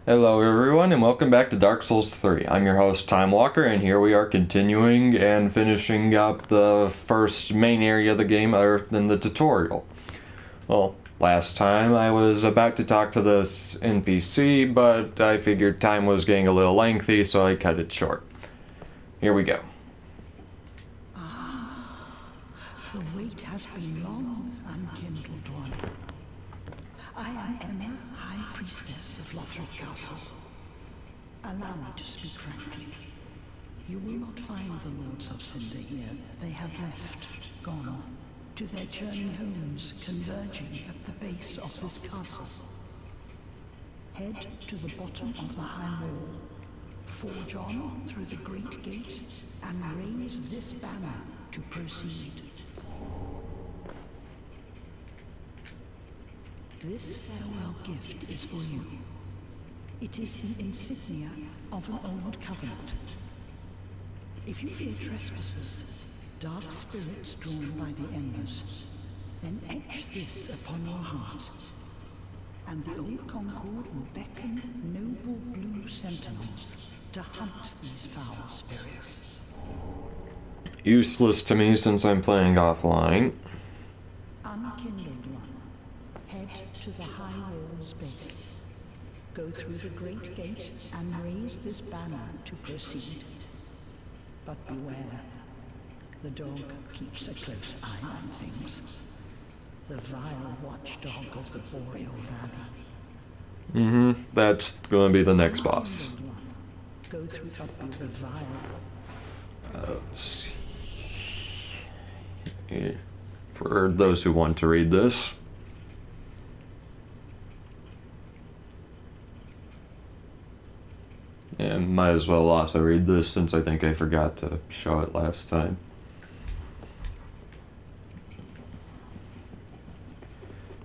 Hello everyone and welcome back to Dark Souls 3. I'm your host Time Walker and here we are continuing and finishing up the first main area of the game other than the tutorial. Well, last time I was about to talk to this NPC, but I figured time was getting a little lengthy, so I cut it short. Here we go. The wait has been long, unkindled one. I am Emma, High Priestess of Lothric Castle. Allow me to speak frankly. You will not find the Lords of Cinder here. They have left, gone, to their journey homes converging at the base of this castle. Head to the bottom of the high wall, forge on through the great gate, and raise this banner to proceed. This farewell gift is for you. It is the insignia of an old covenant. If you fear trespassers, dark spirits drawn by the embers, then etch this upon your heart, and the old Concord will beckon noble blue sentinels to hunt these foul spirits. Useless to me since I'm playing offline. Unkindled one, head to the high wall's base. Go through the great gate and raise this banner to proceed. But beware, the dog keeps a close eye on things. The vile watchdog of the Boreal Valley. That's gonna be the next boss. Unkindled one, go through the vile. Let's see. Yeah. For those who want to read this. And might as well also read this since I think I forgot to show it last time.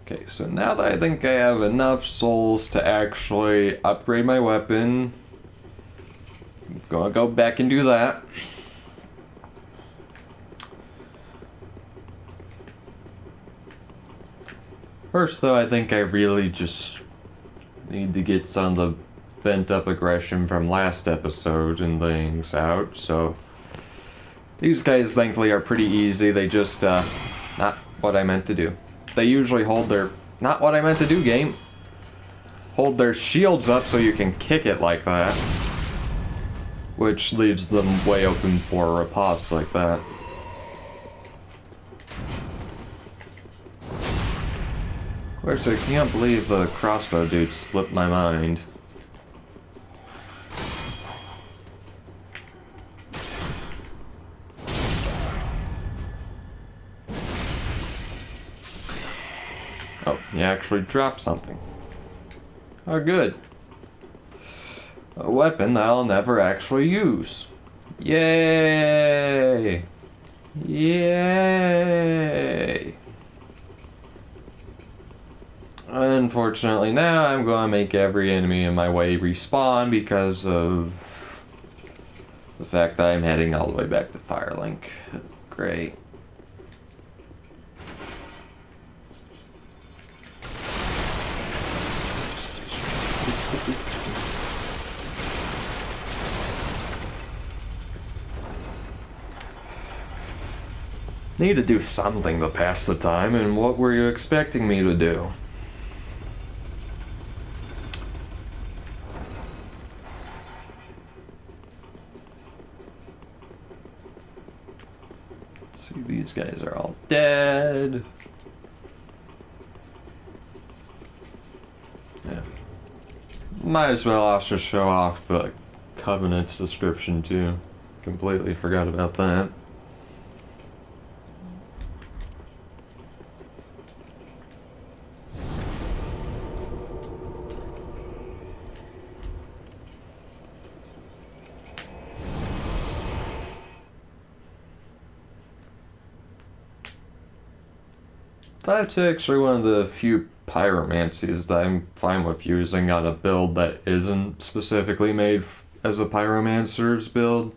Okay, so now that I think I have enough souls to actually upgrade my weapon, I'm gonna go back and do that. First though, I think I really just need to get some of the bent up aggression from last episode and things out, so these guys thankfully are pretty easy. They just, not what I meant to do. They usually hold their, not what I meant to do game, hold their shields up so you can kick it like that, which leaves them way open for riposte like that. Of course, I can't believe the crossbow dude slipped my mind. Oh, he actually dropped something. Oh, good. A weapon that I'll never actually use. Yay! Yay! Unfortunately, now I'm going to make every enemy in my way respawn because of the fact that I'm heading all the way back to Firelink. Great. Need to do something to pass the time, and what were you expecting me to do? See, these guys are all dead. Yeah. Might as well also show off the Covenant's description too. Completely forgot about that. That's actually one of the few pyromancies that I'm fine with using on a build that isn't specifically made as a pyromancer's build.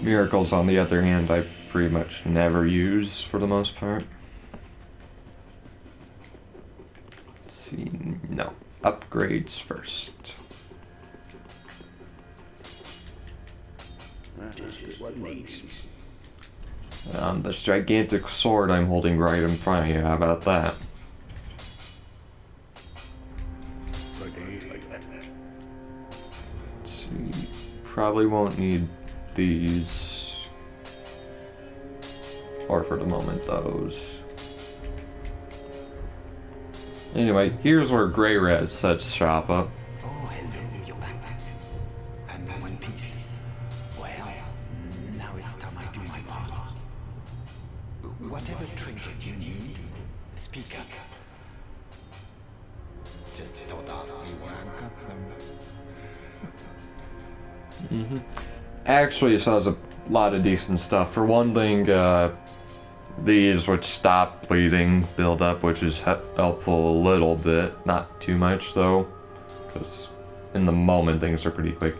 Miracles, on the other hand, I pretty much never use for the most part. Let's see, no. upgrades first. Just get what needs. This gigantic sword I'm holding right in front of you, how about that? Let's see, probably won't need these. Or for the moment, those. Anyway, here's where Grey Rat sets shop up. Oh, hello, you're back. And in one piece. Well, now it's time I do my part. Whatever trinket you need, speak up. Just don't ask me where I got them. Actually, it has a lot of decent stuff. For one thing, these which stop bleeding build up, which is helpful a little bit. Not too much, though, because in the moment things are pretty quick.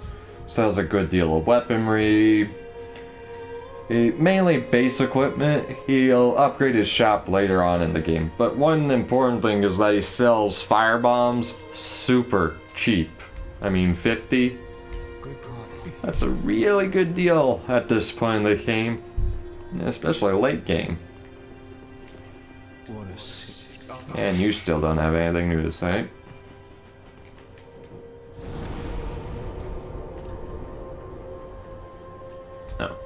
So it has a good deal of weaponry. Mainly base equipment. He'll upgrade his shop later on in the game. But one important thing is that he sells fire bombs super cheap. I mean, 50. That's a really good deal at this point in the game, especially late game. What a sick. And you still don't have anything new to say. Oh.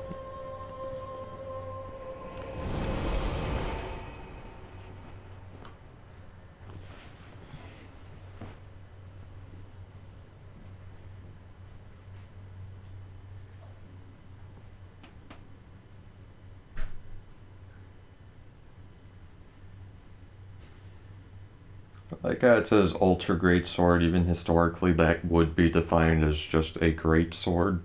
Like how it says ultra great sword, even historically that would be defined as just a great sword.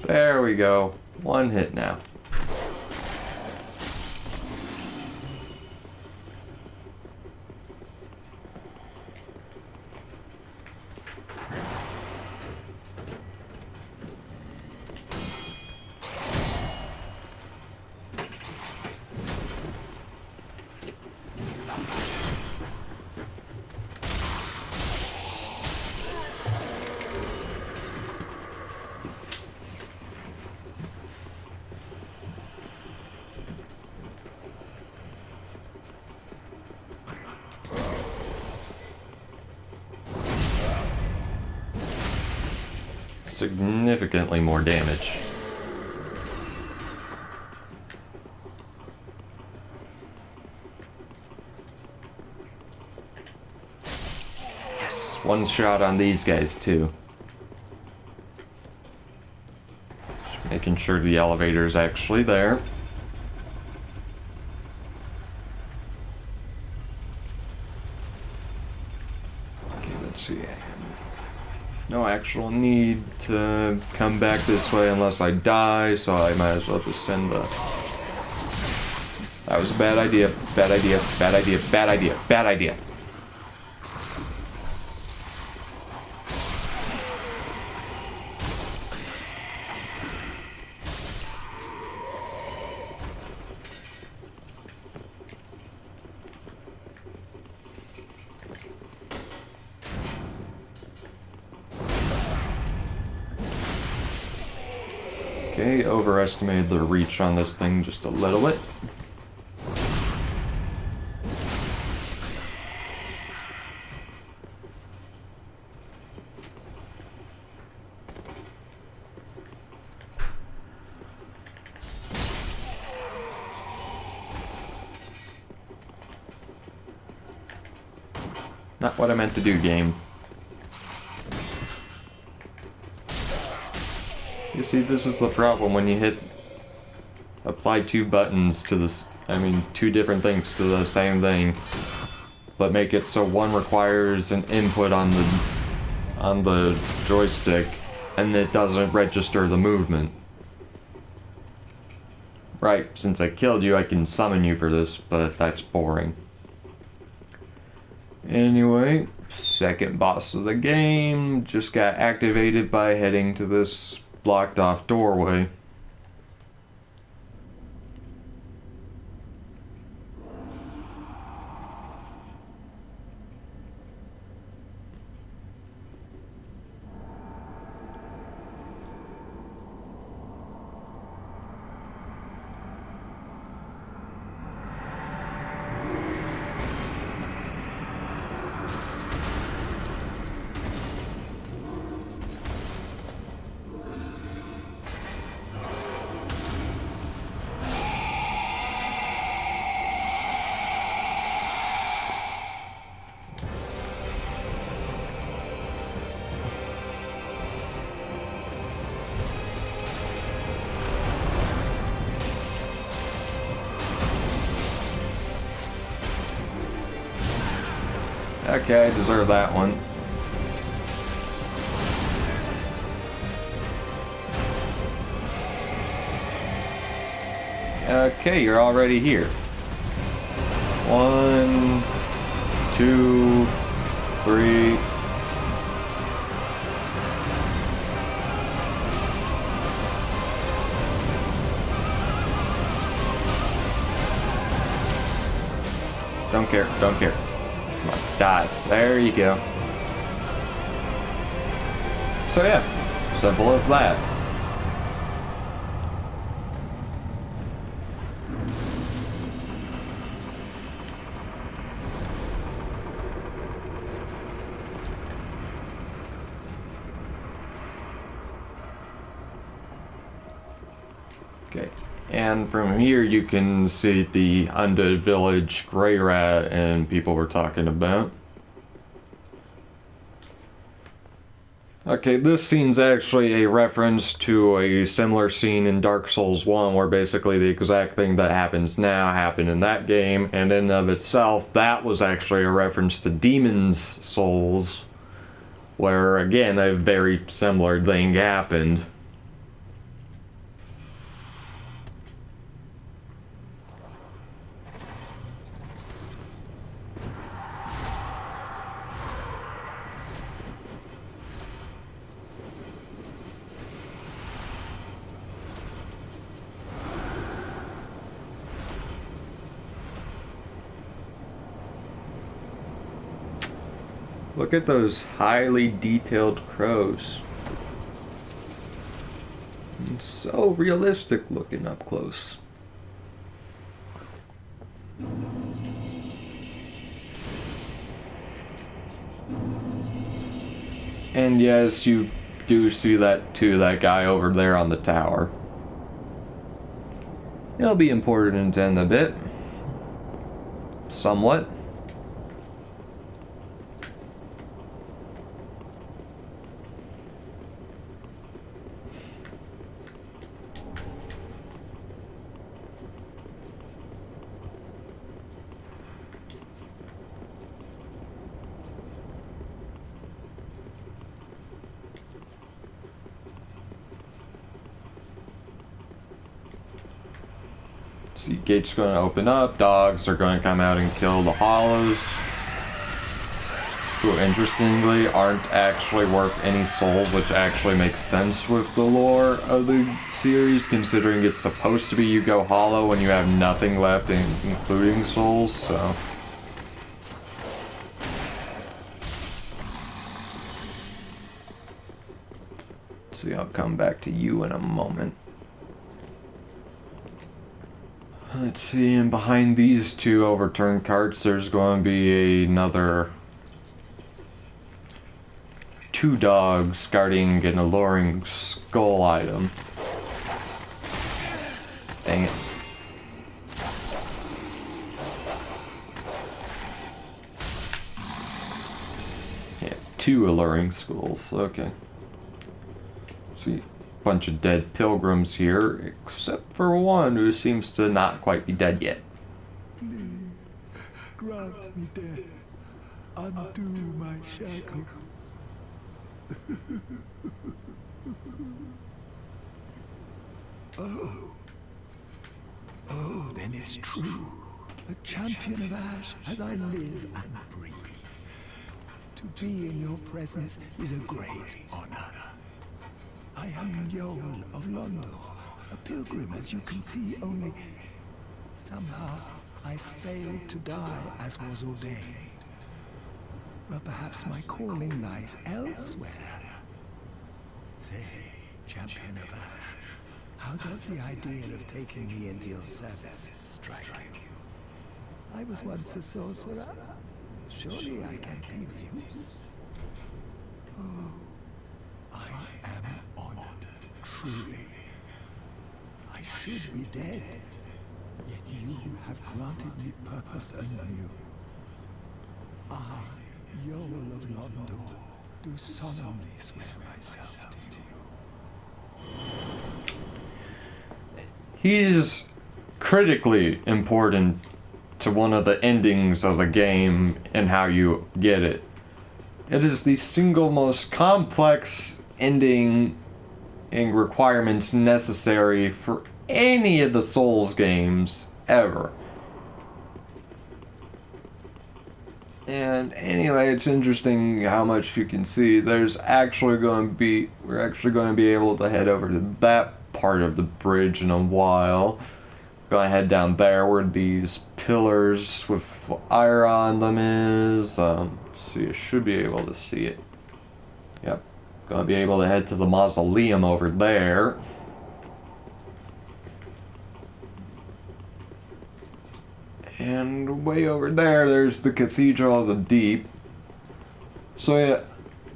There we go. One hit now. Significantly more damage. Yes, one shot on these guys too. Just making sure the elevator's actually there. Okay, let's see. No actual need to come back this way unless I die, so I might as well just send the... That was a bad idea, bad idea, bad idea, bad idea, bad idea. Okay, overestimated the reach on this thing just a little bit. Not what I meant to do, game. You see, this is the problem when you hit apply two buttons to this I mean, two different things to the same thing, but make it so one requires an input on the joystick, and it doesn't register the movement. Right, since I killed you, I can summon you for this, but that's boring. Anyway, second boss of the game just got activated by heading to this blocked off doorway. Okay, I deserve that one. Okay, you're already here. 1, 2, 3. Don't care, don't care. Come on, die. There you go. So yeah, simple as that. Okay, and from here you can see the undead village Grey Rat and people were talking about. Okay, this scene's actually a reference to a similar scene in Dark Souls 1 where basically the exact thing that happens now happened in that game, and in of itself that was actually a reference to Demon's Souls where again a very similar thing happened. Look at those highly detailed crows. It's so realistic looking up close. And yes, you do see that too, that guy over there on the tower. It'll be important in a bit. Somewhat. See, gate's going to open up, dogs are going to come out and kill the hollows, who interestingly aren't actually worth any souls, which actually makes sense with the lore of the series, considering it's supposed to be you go hollow when you have nothing left, including souls, so... See, I'll come back to you in a moment. Let's see, and behind these two overturned carts, there's going to be another 2 dogs guarding an alluring skull item. Dang it. Yeah, 2 alluring skulls, okay. See. Bunch of dead pilgrims here, except for one who seems to not quite be dead yet. grant me death. Undo my shackles. Oh, then it's true. A champion of Ash as I live and breathe. To be in your presence is a great honor. I am Yoel of Londo, a pilgrim as you can see, only somehow I failed to die as was ordained. Well, perhaps my calling lies elsewhere. Say, champion of Ash, how does the idea of taking me into your service strike you? I was once a sorcerer. Surely I can be of use. Oh, I am honored, truly. I should be dead, yet you have granted me purpose anew. I, Yoel of Londo, do solemnly swear myself to you. He's critically important to one of the endings of the game and how you get it. It is the single most complex ending and requirements necessary for any of the Souls games ever. And anyway, it's interesting how much you can see. We're actually going to be able to head over to that part of the bridge in a while. Gonna head down there where these pillars with fire on them is. See, I should be able to see it. Yep. Gonna be able to head to the mausoleum over there. And way over there, there's the Cathedral of the Deep. So yeah,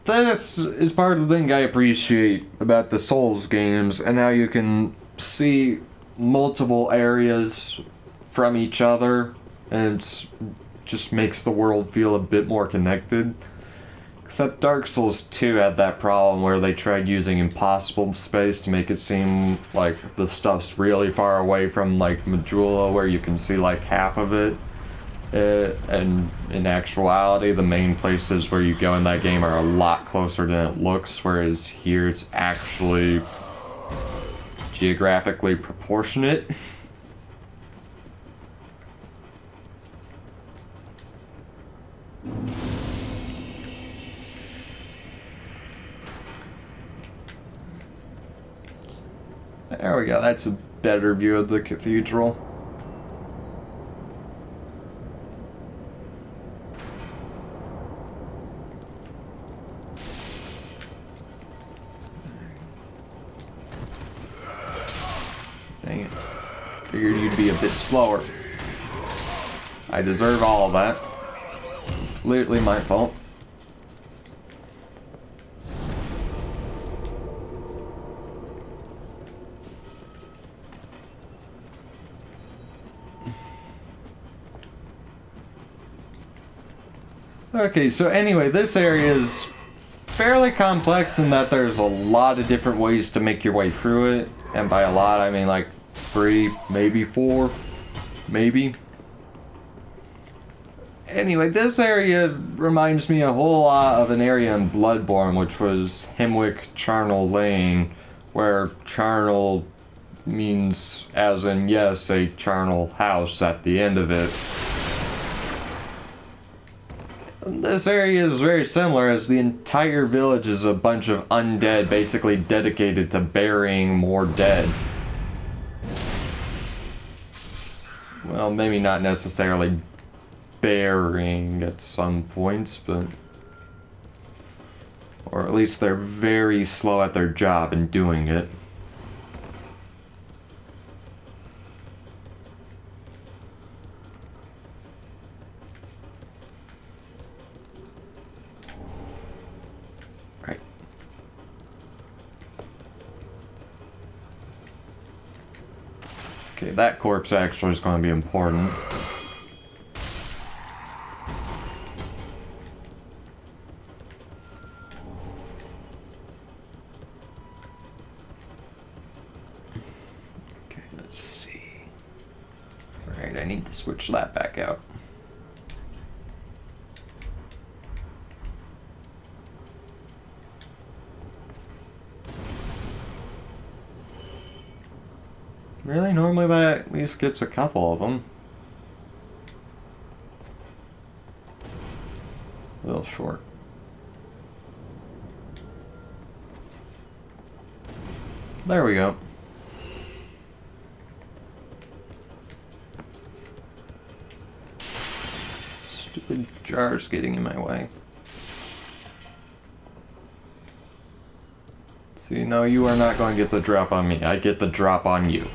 this is part of the thing I appreciate about the Souls games and how you can see multiple areas from each other, and it just makes the world feel a bit more connected. Except Dark Souls 2 had that problem where they tried using impossible space to make it seem like the stuff's really far away from like Majula, where you can see like half of it. And in actuality, the main places where you go in that game are a lot closer than it looks, whereas here it's actually geographically proportionate. There we go, that's a better view of the cathedral. Dang it. Figured you'd be a bit slower. I deserve all of that. Completely my fault. Okay, so anyway, this area is fairly complex in that there's a lot of different ways to make your way through it. And by a lot, I mean like 3, maybe 4, maybe. Anyway, this area reminds me a whole lot of an area in Bloodborne, which was Hemwick Charnel Lane, where charnel means, as in, yes, a charnel house at the end of it. This area is very similar, as the entire village is a bunch of undead basically dedicated to burying more dead. Well, maybe not necessarily burying at some points, but... or at least they're very slow at their job in doing it. Okay, that corpse actually is going to be important. Okay, let's see. Alright, I need to switch that back out. Really? Normally that at least gets a couple of them. A little short. There we go. Stupid jars getting in my way. See, no, you are not going to get the drop on me. I get the drop on you.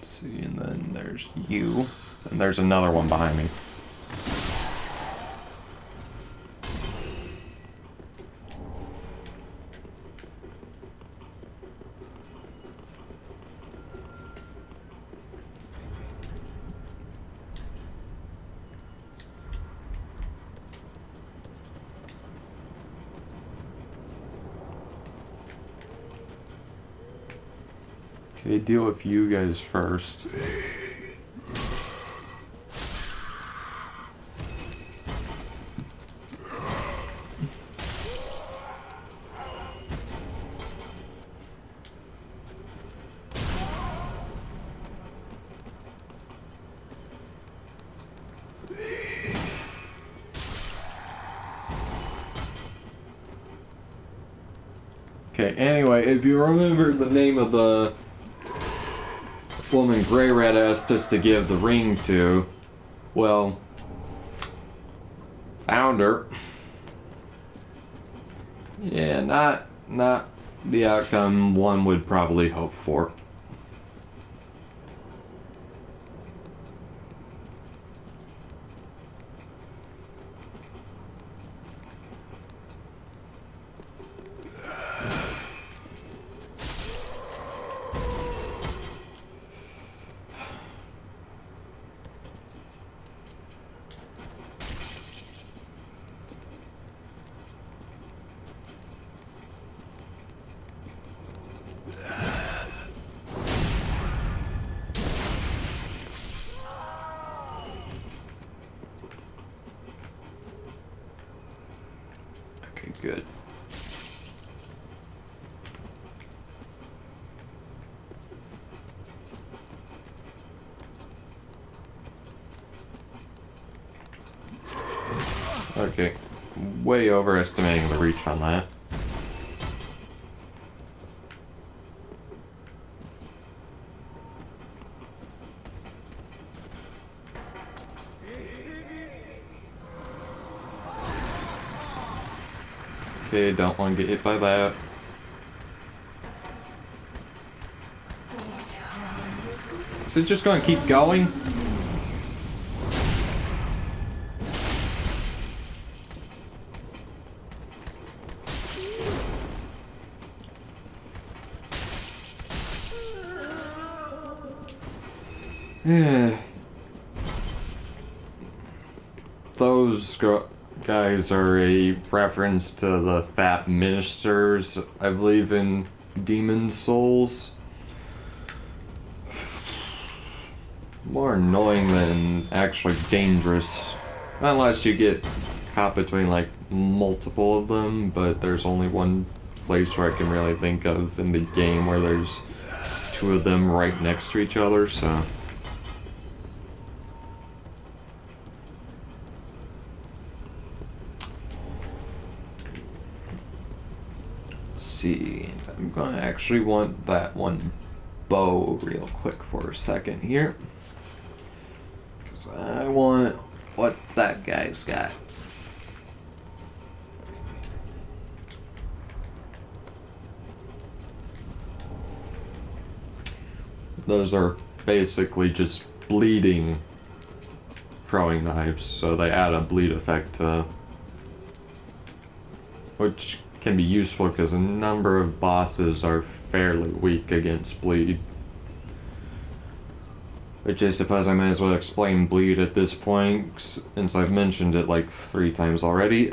See, and then there's you. And there's another one behind me. Okay, deal with you guys first. Okay, anyway, if you remember the name of the woman Grey Rat asked us to give the ring to, well, found her. Yeah, not the outcome one would probably hope for. Okay, good. Okay, way overestimating the reach on that. Okay, don't want to get hit by that. Is it just going to keep going? Yeah. Those guys are a reference to the fat ministers, I believe, in Demon Souls. More annoying than actually dangerous. Unless you get caught between like multiple of them, but there's only one place where I can really think of in the game where there's two of them right next to each other, so. See, I'm gonna actually want that one bow real quick for a second here, because I want what that guy's got. Those are basically just bleeding throwing knives, so they add a bleed effect to, which can be useful because a number of bosses are fairly weak against bleed. Which I suppose I might as well explain bleed at this point, since I've mentioned it like 3 times already.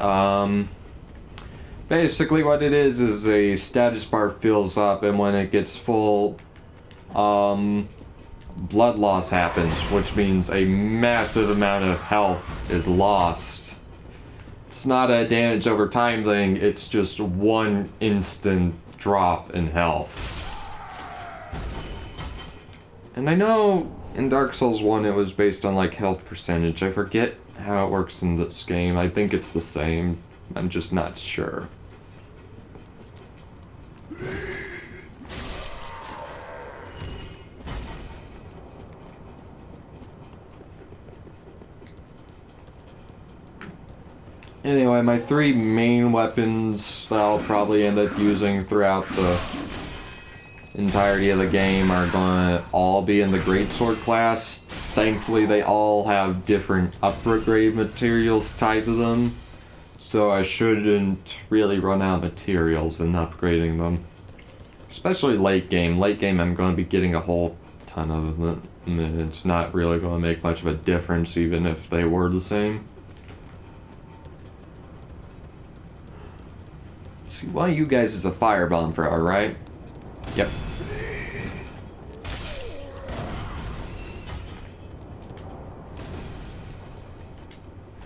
Basically what it is a status bar fills up, and when it gets full, blood loss happens, which means a massive amount of health is lost. it's not a damage over time thing, it's just one instant drop in health. And I know in Dark Souls 1 it was based on like health percentage. I forget how it works in this game. I think it's the same. I'm just not sure. Anyway, my three main weapons that I'll probably end up using throughout the entirety of the game are gonna all be in the Greatsword class. Thankfully, they all have different upgrade materials tied to them, so I shouldn't really run out of materials in upgrading them. Especially late game. Late game, I'm going to be getting a whole ton of them. And it's not really going to make much of a difference, even if they were the same. Let's see, one of you guys is a firebomb thrower, right? Yep.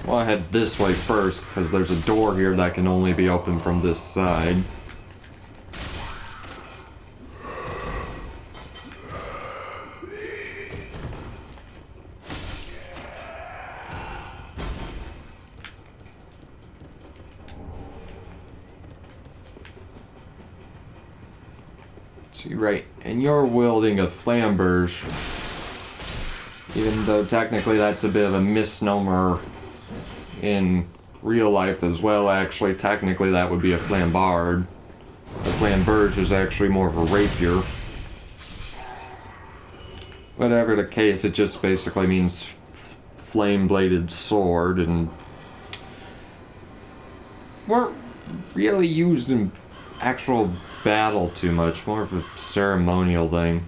Well, I head this way first, because there's a door here that can only be opened from this side. See, right, and you're wielding a flamberge, even though technically that's a bit of a misnomer in real life as well. Actually, technically that would be a flambard. The flamberge is actually more of a rapier. Whatever the case, it just basically means flame-bladed sword, and weren't really used in actual battle too much, more of a ceremonial thing.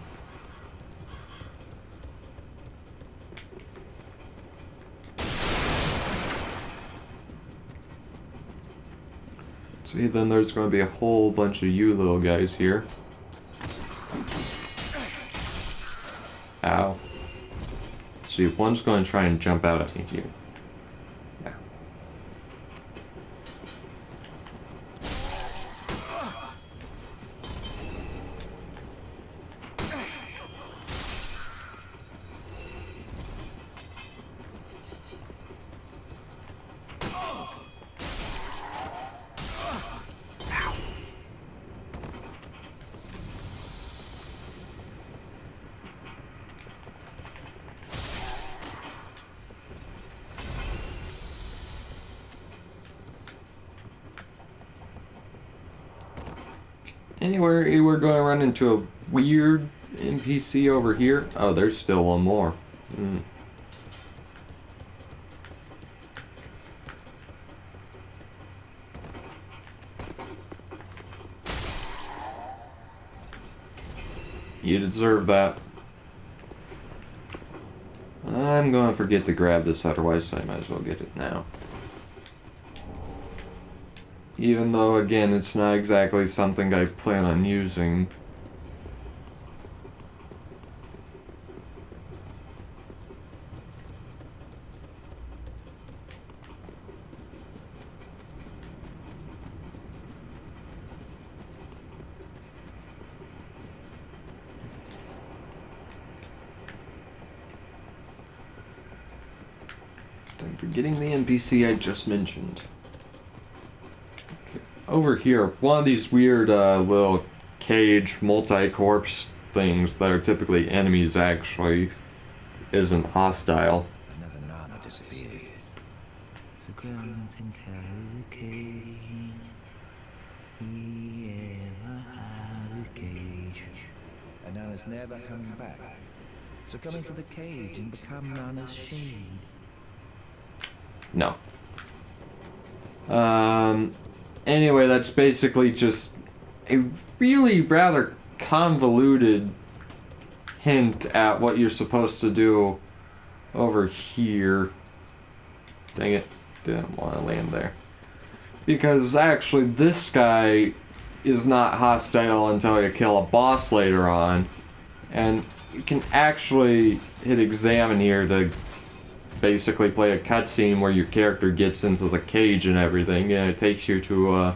See, then there's going to be a whole bunch of you little guys here. Ow. See, one's going to try and jump out at me here. Yeah. Anyway, we're going to run into a weird NPC over here. Oh, there's still one more. You deserve that. I'm going to forget to grab this, otherwise I might as well get it now. Even though, again, it's not exactly something I plan on using. I'm forgetting the NPC I just mentioned. Over here, one of these weird little cage multi-corpse things that are typically enemies actually isn't hostile. Another Nana disappeared. So Clanton carries a cage. He ever has his cage. And Nana's never coming back. So come into the cage and become Nana's shade. No. Anyway, that's basically just a really rather convoluted hint at what you're supposed to do over here. Dang it, didn't want to land there. Because actually this guy is not hostile until you kill a boss later on. And you can actually hit examine here to basically play a cutscene where your character gets into the cage and everything, and it takes you to a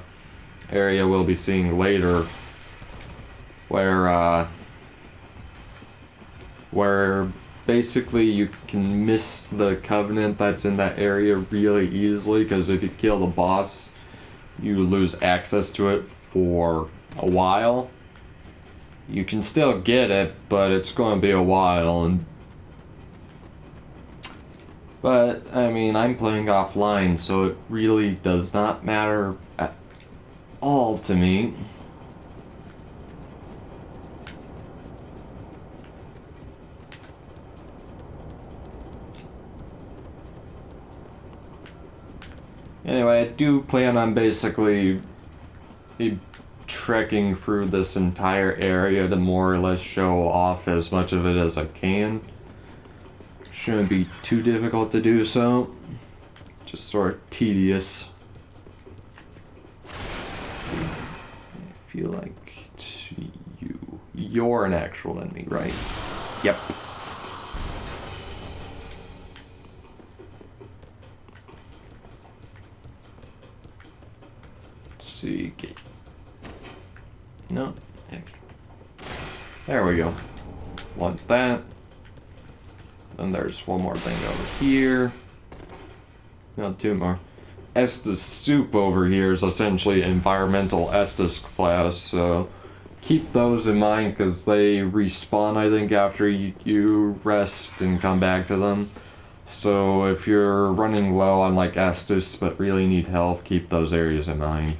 area we'll be seeing later, where basically you can miss the Covenant that's in that area really easily, because if you kill the boss, you lose access to it for a while. You can still get it, but it's going to be a while. But, I mean, I'm playing offline, so it really does not matter at all to me. Anyway, I do plan on basically trekking through this entire area to more or less show off as much of it as I can. Shouldn't be too difficult to do so. Just sort of tedious. I feel like you're an actual enemy, right? Yep. See, no, there we go. Want that. Then there's one more thing over here. No, two more. Estus soup over here is essentially environmental Estus class, so keep those in mind because they respawn, I think, after you rest and come back to them. So if you're running low on like Estus but really need health, keep those areas in mind.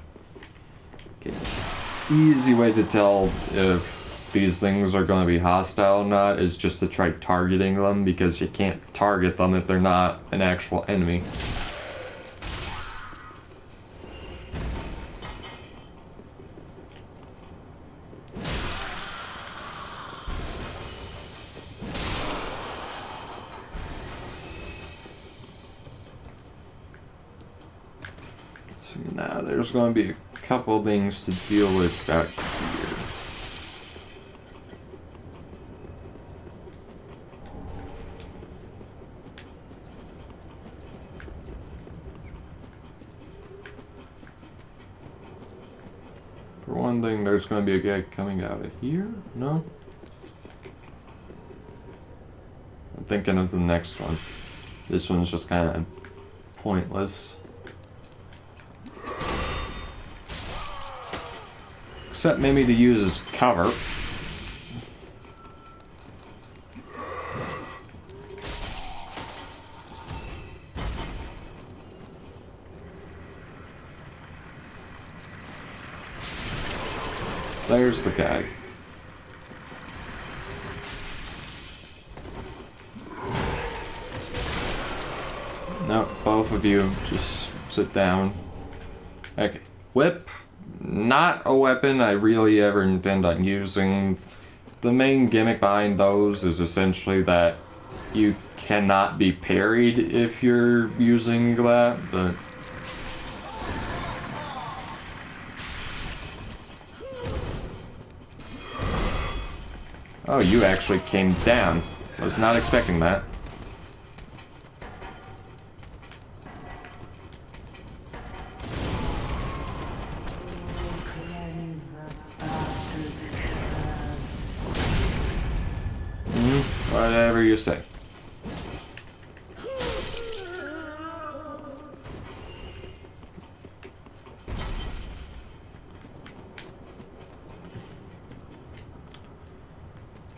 Okay. Easy way to tell if these things are going to be hostile or not is just to try targeting them, because you can't target them if they're not an actual enemy. So now there's going to be a couple things to deal with back here. For one thing, there's going to be a guy coming out of here? No? I'm thinking of the next one. This one's just kind of pointless. Except maybe to use as cover. There's the guy. No, both of you just sit down. Okay, whip. Not a weapon I really ever intend on using. The main gimmick behind those is essentially that you cannot be parried if you're using that, but... Oh, you actually came down. I was not expecting that. Whatever you say.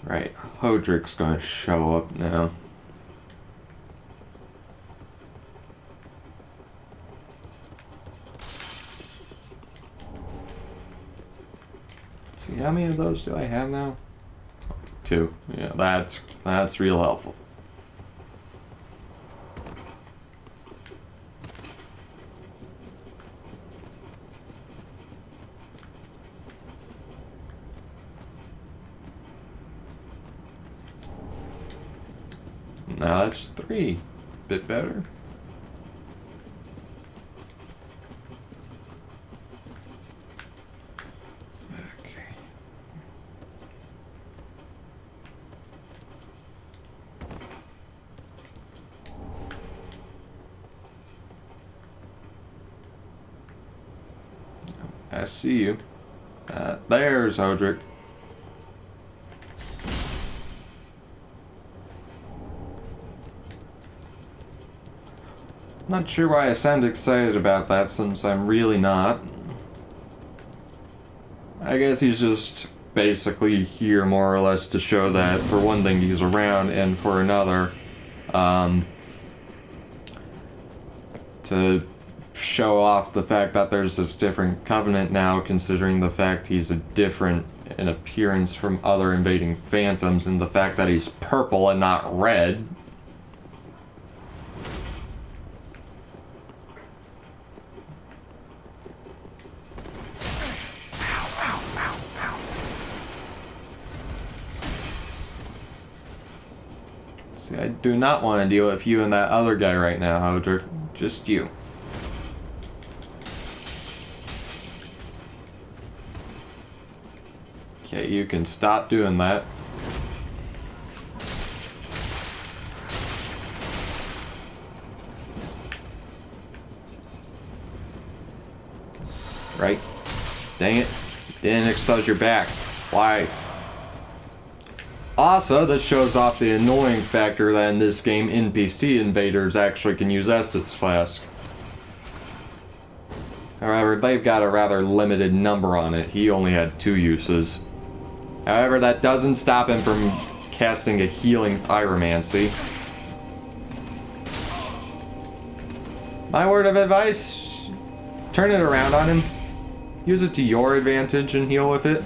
Right, Hodrick's gonna show up now. See, how many of those do I have now? 2. Yeah, that's real helpful. Now that's 3. Bit better. I see you. There's Hodrick. Not sure why I sound excited about that since I'm really not. I guess he's just basically here more or less to show that for one thing he's around and for another to show off the fact that there's this different covenant now, considering the fact he's a different in appearance from other invading phantoms and the fact that he's purple and not red. See, I do not want to deal with you and that other guy right now, Hodrick. Just you. Okay, you can stop doing that. Right? Dang it. Didn't expose your back. Why? Also, this shows off the annoying factor that in this game, NPC invaders actually can use Estus Flask. However, they've got a rather limited number on it. He only had 2 uses. However, that doesn't stop him from casting a healing pyromancy. My word of advice, turn it around on him. Use it to your advantage and heal with it.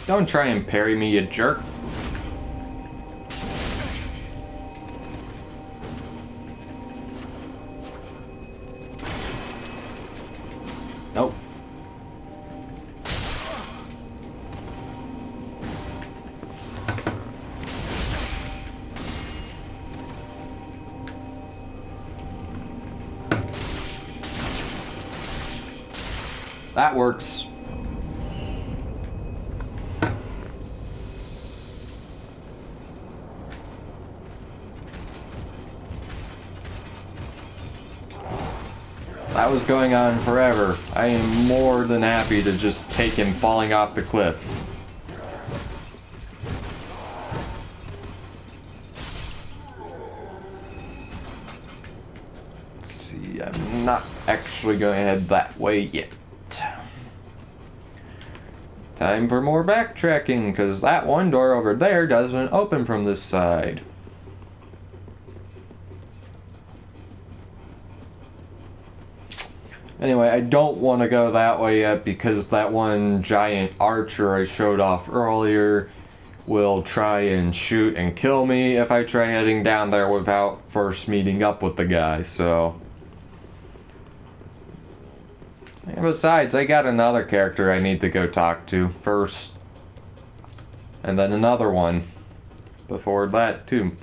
Don't try and parry me, you jerk. Nope. That works. That was going on forever. I am more than happy to just take him falling off the cliff. Let's see, I'm not actually going to head that way yet. Time for more backtracking, because that one door over there doesn't open from this side. Anyway, I don't want to go that way yet because that one giant archer I showed off earlier will try and shoot and kill me if I try heading down there without first meeting up with the guy, so... And besides, I got another character I need to go talk to first. And then another one before that, too.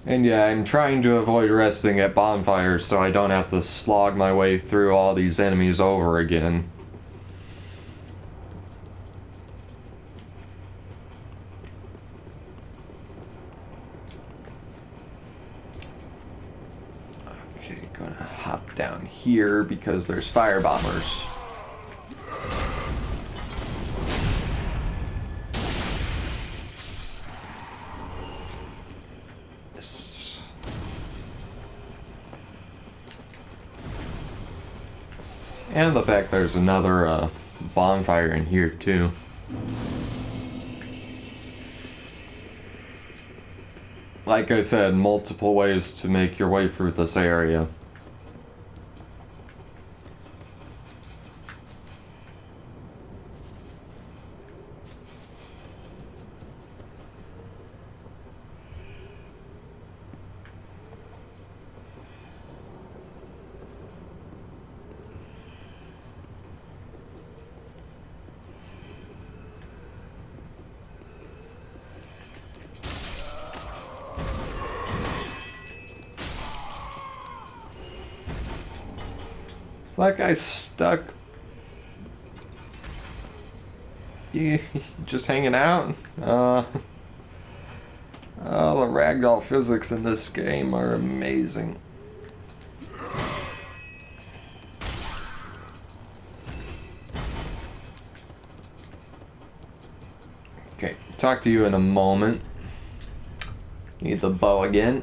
And yeah, I'm trying to avoid resting at bonfires so I don't have to slog my way through all these enemies over again. Okay, gonna hop down here because there's fire bombers. And the fact there's another bonfire in here too. Like I said, multiple ways to make your way through this area. Is that guy stuck? You just hanging out? Oh, the ragdoll physics in this game are amazing. Okay, talk to you in a moment. Need the bow again.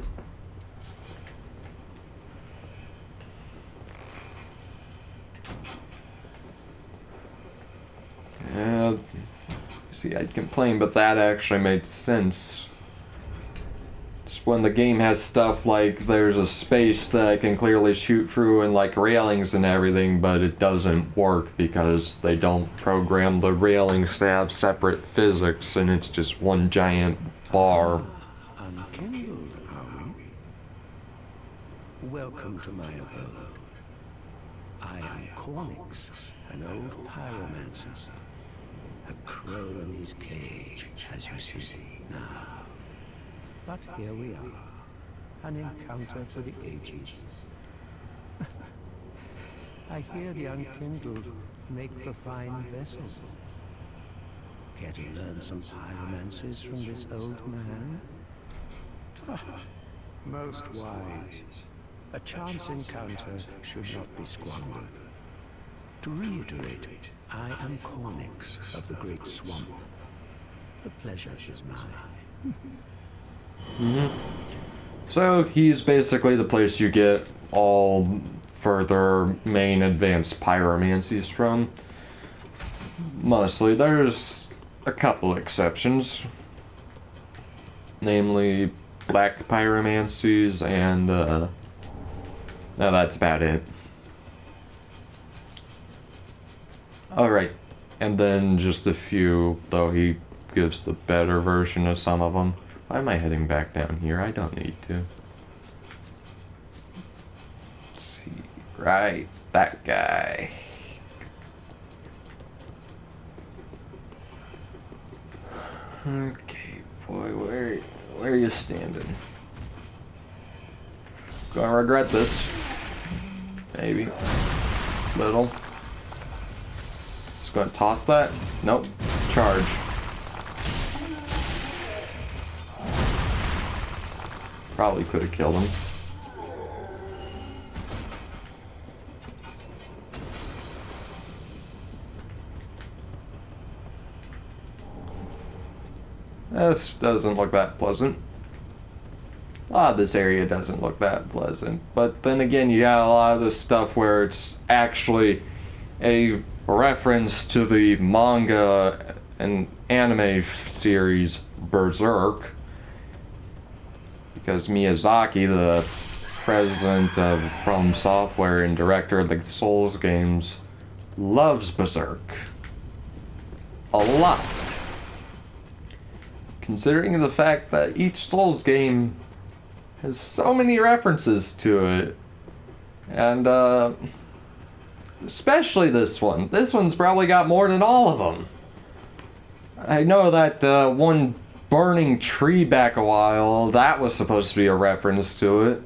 See, I'd complain, but that actually made sense. It's when the game has stuff like there's a space that I can clearly shoot through and like railings and everything, but it doesn't work because they don't program the railings to have separate physics and it's just one giant bar. Unkindled, are we? Welcome to my abode. I am Cornix, an old pyromancer. A crow in his cage, as you see now. But here we are, an encounter for the ages. I hear the unkindled make for fine vessels. Care to learn some pyromancies from this old man? Most wise. A chance encounter should not be squandered. To reiterate, I am Cornix of the Great Swamp. The pleasure is mine. So he's basically the place you get all further main advanced pyromancies from. Mostly. There's a couple exceptions. Namely, black pyromancies and, no, that's about it. Alright, and then just a few, though he gives the better version of some of them. Why am I heading back down here? I don't need to. Let's see, right, that guy. Okay, boy, where are you standing? Gonna regret this. Maybe. Little. Just gonna toss that? Nope. Charge. Probably could have killed him. This doesn't look that pleasant. A lot of this area doesn't look that pleasant. But then again, you got a lot of this stuff where it's actually a reference to the manga and anime series Berserk. Because Miyazaki, the president of From Software and director of the Souls games, loves Berserk. A lot. Considering the fact that each Souls game has so many references to it. And, especially this one. This one's probably got more than all of them. I know that, one burning tree back a while, that was supposed to be a reference to it.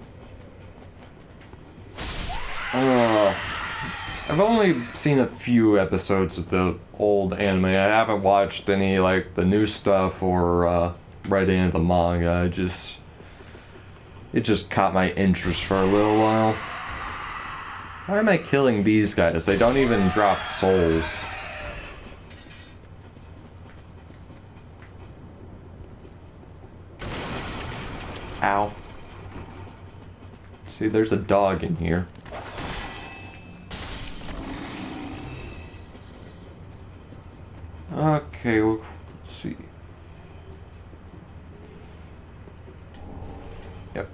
I've only seen a few episodes of the old anime. I haven't watched any, like, the new stuff or, read any of the manga. It just caught my interest for a little while. Why am I killing these guys? They don't even drop souls. Ow. See, there's a dog in here. Okay, well, let's see. Yep.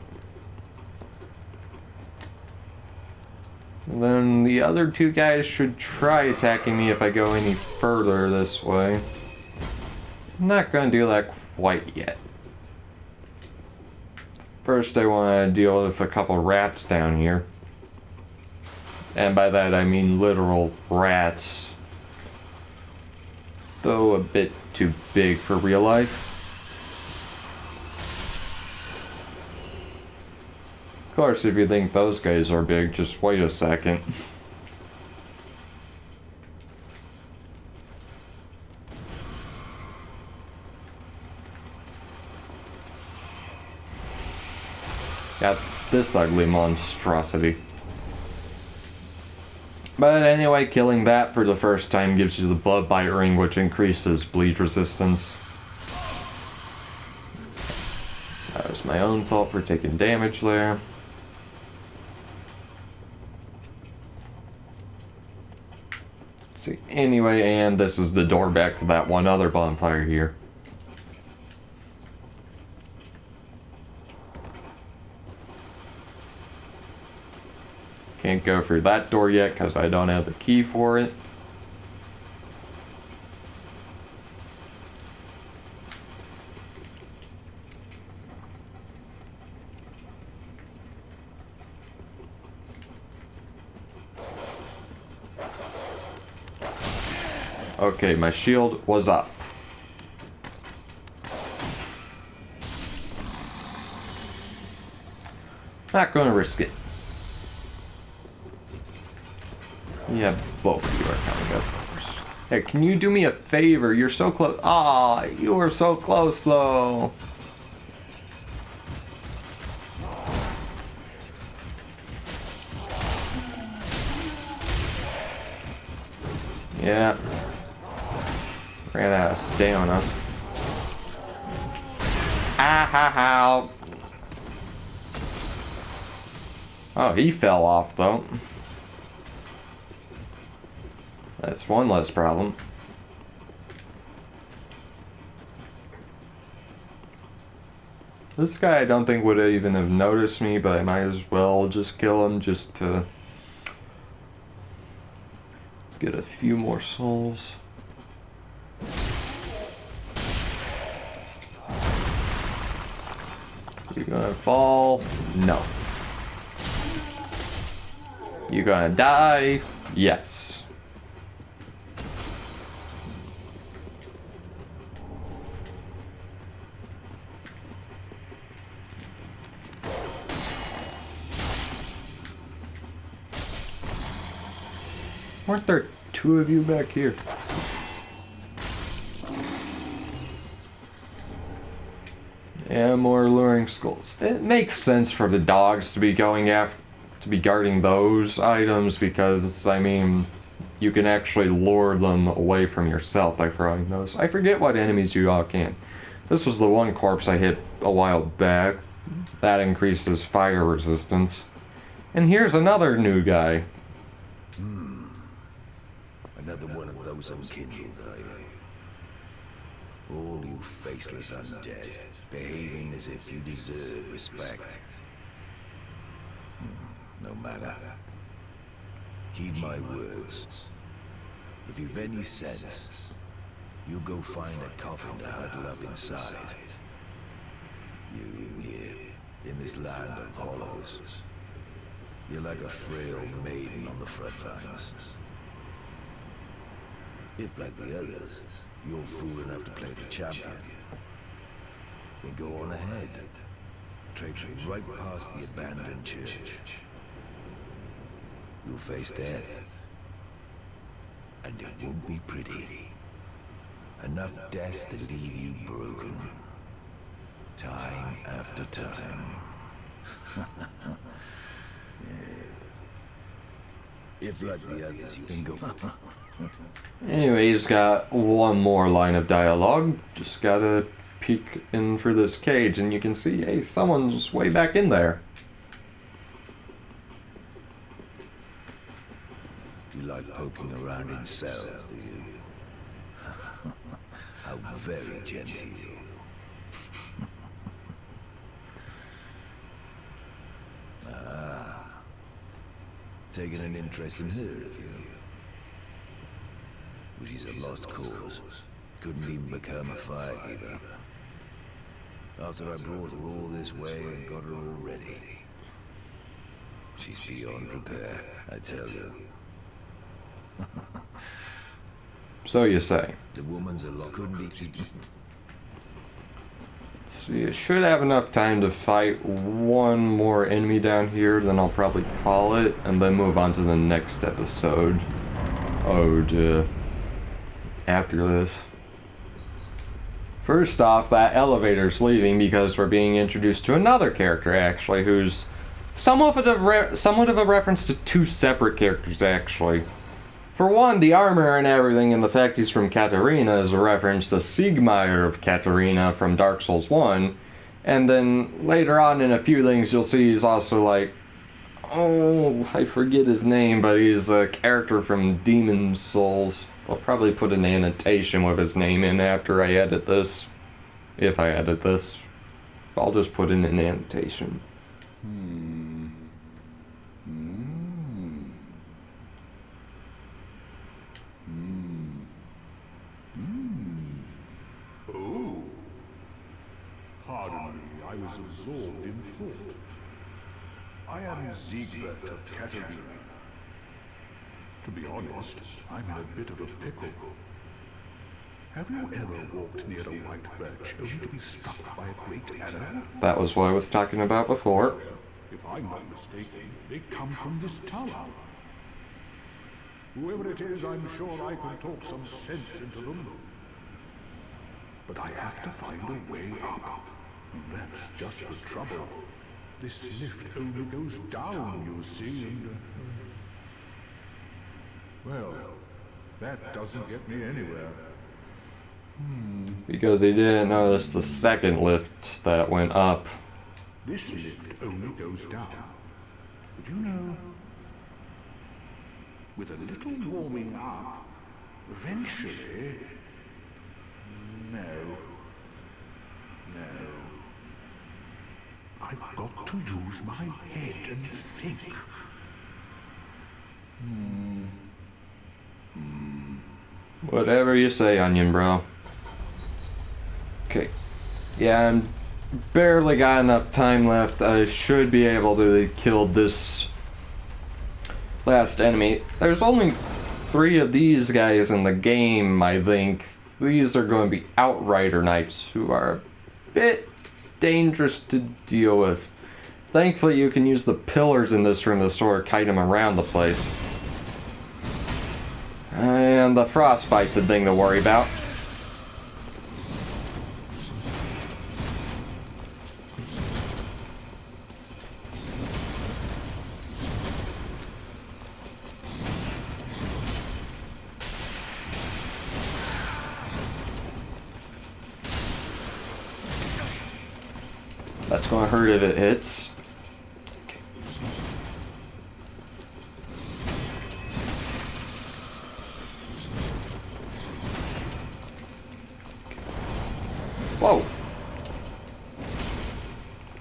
And then the other two guys should try attacking me if I go any further this way. I'm not gonna do that quite yet. First, I want to deal with a couple rats down here. And by that, I mean literal rats. Though a bit too big for real life. Of course, if you think those guys are big, just wait a second. Got this ugly monstrosity. But anyway, killing that for the first time gives you the Blood Bite Ring, which increases bleed resistance. That was my own fault for taking damage there. See, anyway, and this is the door back to that one other bonfire here. Can't go through that door yet because I don't have the key for it. Okay, my shield was up. Not gonna risk it. Yeah, both of you are coming up first. Hey, can you do me a favor? You're so close. Ah, you were so close, though. Yeah. Ran out of stamina. Ah ha ha. Oh, he fell off, though. That's one less problem. This guy I don't think would even have noticed me, but I might as well just kill him just to get a few more souls. You gonna fall? No. You gonna die? Yes. Weren't there two of you back here? Yeah, more alluring skulls. It makes sense for the dogs to be going after, to be guarding those items because, I mean, you can actually lure them away from yourself by throwing those. I forget what enemies you all can. This was the one corpse I hit a while back. That increases fire resistance. And here's another new guy. Another one of those unkindled, are you? All you faceless undead, behaving as if you deserve respect. No matter. Heed my words. If you've any sense, you go find a coffin to huddle up inside. You here, in this land of hollows. You're like a frail maiden on the front lines. If, like the others, you're fool enough to play the champion, then go on ahead. Traipse right past the abandoned church. You'll face death. And it won't be pretty. Enough death to leave you broken. Time after time. Yeah. If, like the others, you can go... Anyway, he's got one more line of dialogue. Just gotta peek in for this cage and you can see, hey, someone's way back in there. You like poking around in cells, do you? How very genteel. Ah. Taking an interest in her, have you? Well, she's a lost cause. Couldn't even become a firekeeper. After I brought her all this way and got her all ready. She's beyond repair, I tell you. So you say. The woman's a lot. Couldn't even... So you should have enough time to fight one more enemy down here, then I'll probably call it, and then move on to the next episode. After this. First off, that elevator's leaving because we're being introduced to another character, actually, who's somewhat of a reference to two separate characters, actually. For one, the armor and everything, and the fact he's from Katarina is a reference to Siegmeyer of Katarina from Dark Souls 1. And then later on in a few things, you'll see he's also like, oh, I forget his name, but he's a character from Demon Souls. I'll probably put an annotation with his name in after I edit this. If I edit this. I'll just put in an annotation. Oh. Pardon me, I was absorbed in thought. I am Siegbert of Katarina. To be honest, I'm in a bit of a pickle. Have you ever walked near a white birch only to be struck by a great arrow? That was what I was talking about before. If I'm not mistaken, they come from this tower. Whoever it is, I'm sure I can talk some sense into them. But I have to find a way up. And that's just the trouble. This lift only goes down, you see, and... well, that doesn't get me anywhere. Because he didn't notice the second lift that went up. This lift only goes down. But you know, with a little warming up, eventually... No. I've got to use my head and think. Whatever you say, Onion Bro. Okay. Yeah, I'm barely got enough time left. I should be able to kill this last enemy. There's only 3 of these guys in the game, I think. These are going to be Outrider Knights, who are a bit dangerous to deal with. Thankfully, you can use the pillars in this room to sort of kite them around the place. And the frostbite's a thing to worry about. That's gonna hurt if it hits. Whoa! I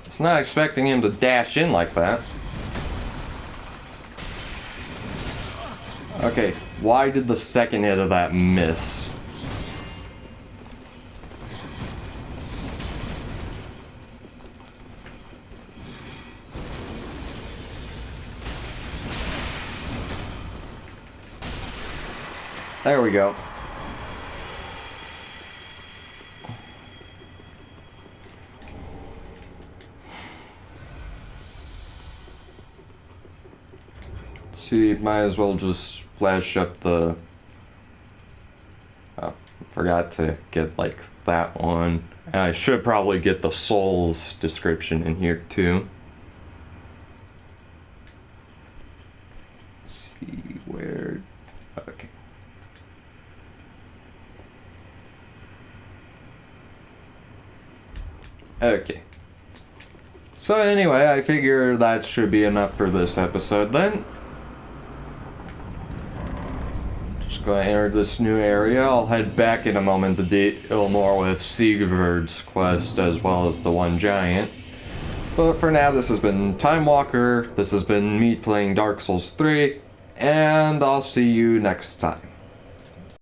was not expecting him to dash in like that. Okay, why did the second hit of that miss? There we go. See, might as well just flash up the... oh, forgot to get, like, that one. And I should probably get the Souls description in here, too. Let's see, where... okay. Okay. So anyway, I figure that should be enough for this episode then. Just gonna enter this new area. I'll head back in a moment to deal more with Siegward's quest as well as the One Giant. But for now, this has been Time Walker. This has been me playing Dark Souls 3. And I'll see you next time.